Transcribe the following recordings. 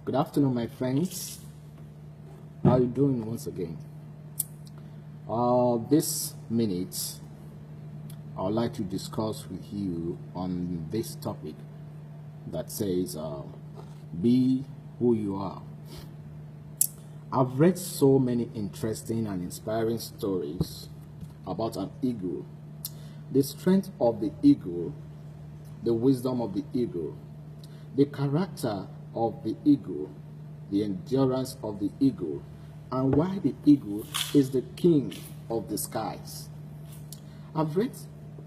Good afternoon, my friends. How are you doing once again? This minute, I would like to discuss with you on this topic that says, be who you are. I've read so many interesting and inspiring stories about an eagle, the strength of the eagle, the wisdom of the eagle, the character of the eagle, the endurance of the eagle, and why the eagle is the king of the skies. I've read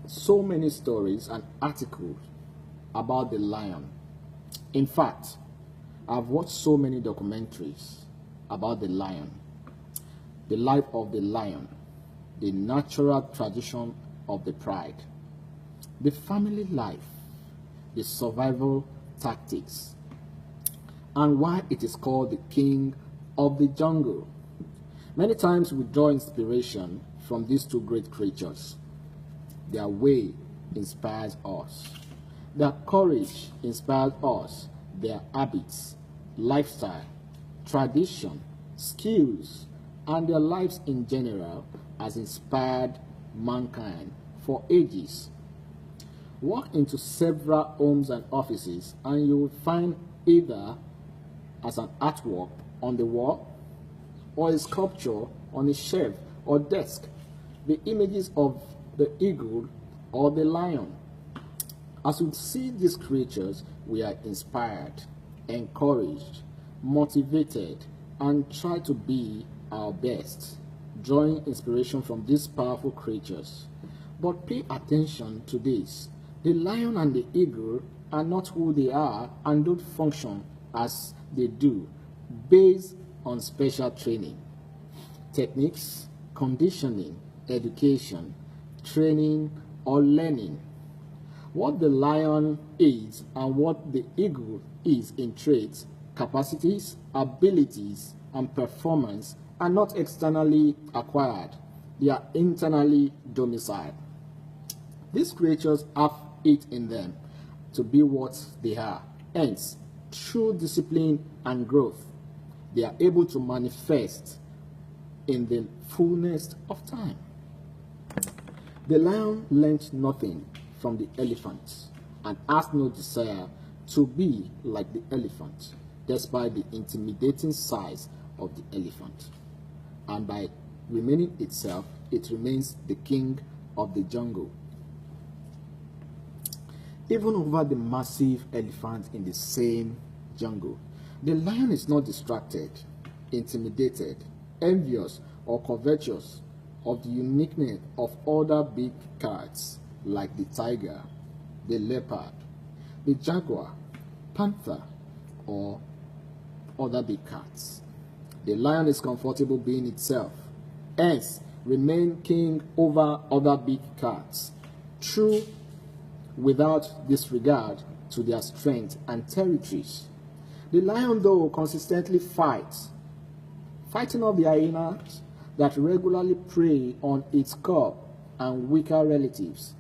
so many stories and articles about the lion. In fact, I've watched so many documentaries about the lion, the life of the lion, the natural tradition of the pride, the family life, the survival tactics, and why it is called the king of the jungle. Many times we draw inspiration from these two great creatures. Their way inspires us. Their courage inspires us. Their habits, lifestyle, tradition, skills, and their lives in general has inspired mankind for ages. Walk into several homes and offices and you will find either as an artwork on the wall or a sculpture on a shelf or desk, the images of the eagle or the lion. As we see these creatures, we are inspired, encouraged, motivated, and try to be our best, drawing inspiration from these powerful creatures. But pay attention to this. The lion and the eagle are not who they are and don't function as they do, based on special training, techniques, conditioning, education, training, or learning. What the lion is and what the eagle is in traits, capacities, abilities, and performance are not externally acquired. They are internally domiciled. These creatures have it in them to be what they are. Hence, through discipline and growth, they are able to manifest in the fullness of time. The lion learned nothing from the elephant and has no desire to be like the elephant, despite the intimidating size of the elephant. And by remaining itself, it remains the king of the jungle. Even over the massive elephant in the same jungle, the lion is not distracted, intimidated, envious, or covetous of the uniqueness of other big cats like the tiger, the leopard, the jaguar, panther, or other big cats. The lion is comfortable being itself, hence remain king over other big cats, true without disregard to their strength and territories. The lion, though, consistently fighting off the hyenas that regularly prey on its cub and weaker relatives,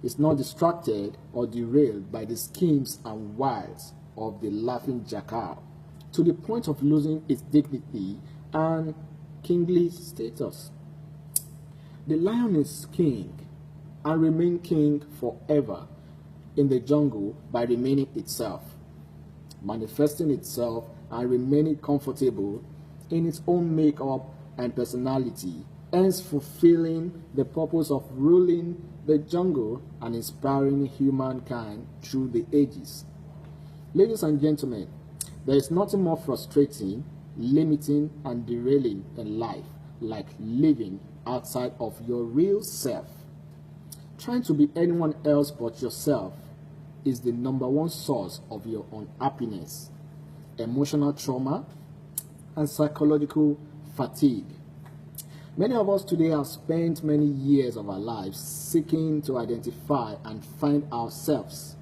is not distracted or derailed by the schemes and wiles of the laughing jackal, to the point of losing its dignity and kingly status. The lion is king and remain king forever in the jungle by remaining itself, manifesting itself and remaining comfortable in its own makeup and personality, hence fulfilling the purpose of ruling the jungle and inspiring humankind through the ages. Ladies and gentlemen, there is nothing more frustrating, limiting, and derailing in life like living outside of your real self. Trying to be anyone else but yourself is the number one source of your unhappiness, emotional trauma, and psychological fatigue. Many of us today have spent many years of our lives seeking to identify and find ourselves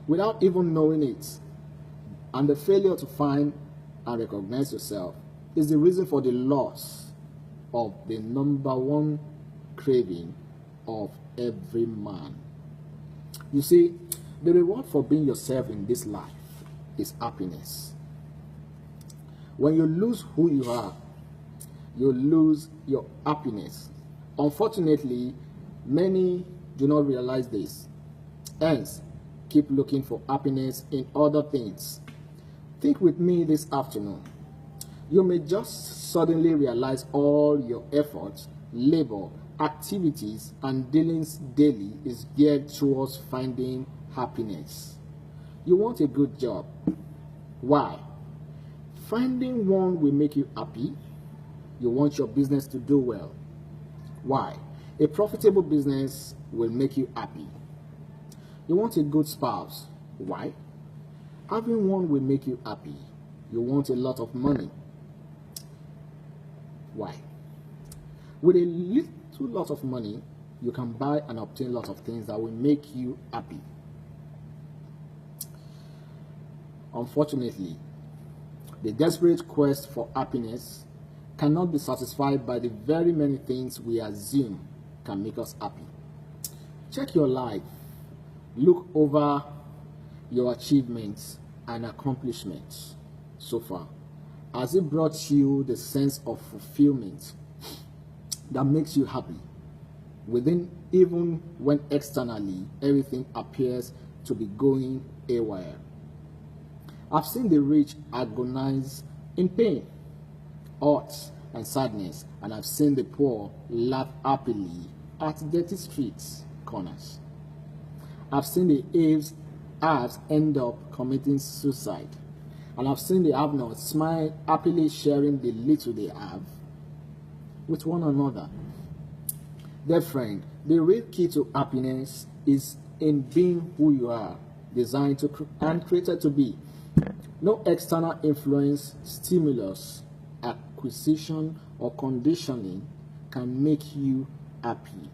without even knowing it. And the failure to find and recognize yourself is the reason for the loss of the number one craving of every man. You see, the reward for being yourself in this life is happiness. When you lose who you are, you lose your happiness. Unfortunately, many do not realize this. Hence, keep looking for happiness in other things. Think with me this afternoon. You may just suddenly realize all your efforts, labor, activities, and dealings daily is geared towards finding happiness. You want a good job. Why? Finding one will make you happy. You want your business to do well. Why? A profitable business will make you happy. You want a good spouse. Why? Having one will make you happy. You want a lot of money. Why? With a little lot of money, you can buy and obtain a lot of things that will make you happy. Unfortunately, the desperate quest for happiness cannot be satisfied by the very many things we assume can make us happy. Check your life. Look over your achievements and accomplishments so far. Has it brought you the sense of fulfillment that makes you happy, even when externally everything appears to be going haywire? I've seen the rich agonize in pain, hurt, and sadness, and I've seen the poor laugh happily at dirty streets corners. I've seen the haves end up committing suicide, and I've seen the have-nots smile happily sharing the little they have with one another. Dear friend, the real key to happiness is in being who you are, designed to and created to be. No external influence, stimulus, acquisition, or conditioning can make you happy.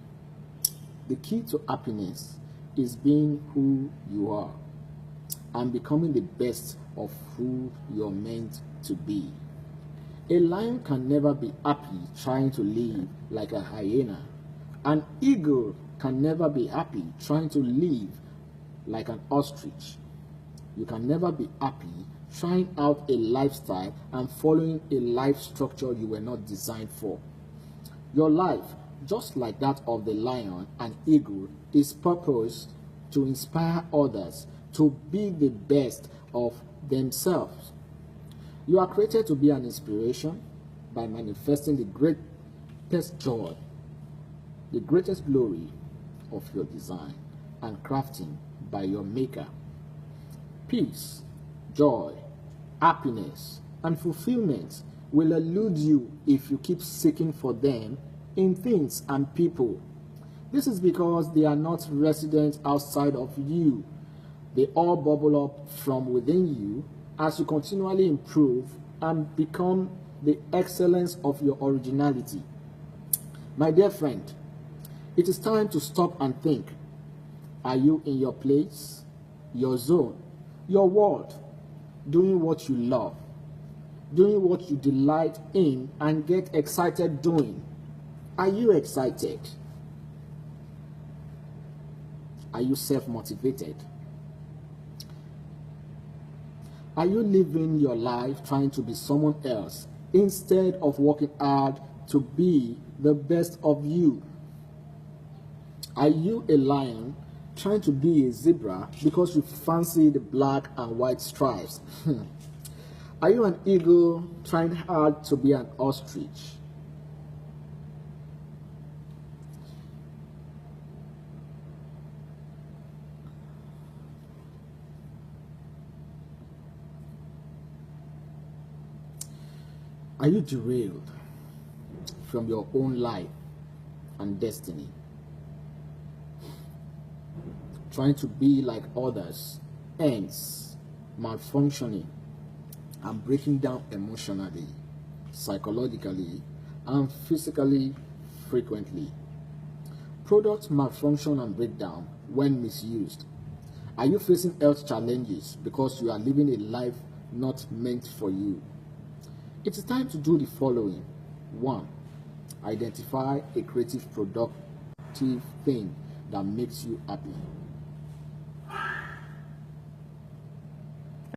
The key to happiness is being who you are and becoming the best of who you're meant to be. A lion can never be happy trying to live like a hyena. An eagle can never be happy trying to live like an ostrich. You can never be happy trying out a lifestyle and following a life structure you were not designed for. Your life, just like that of the lion and eagle, is purposed to inspire others to be the best of themselves. You are created to be an inspiration by manifesting the greatest joy, the greatest glory of your design and crafting by your maker. Peace, joy, happiness, and fulfillment will elude you if you keep seeking for them in things and people. This is because they are not resident outside of you. They all bubble up from within you as you continually improve and become the excellence of your originality. My dear friend, it is time to stop and think. Are you in your place, your zone, your world, doing what you love, doing what you delight in and get excited doing? Are you excited? Are you self-motivated? Are you living your life trying to be someone else instead of working hard to be the best of you? Are you a lion trying to be a zebra because you fancy the black and white stripes? Are you an eagle trying hard to be an ostrich? Are you derailed from your own life and destiny, trying to be like others, hence malfunctioning and breaking down emotionally, psychologically, and physically frequently? Products malfunction and breakdown when misused. Are you facing health challenges because you are living a life not meant for you? It is time to do the following. 1. Identify a creative, productive thing that makes you happy.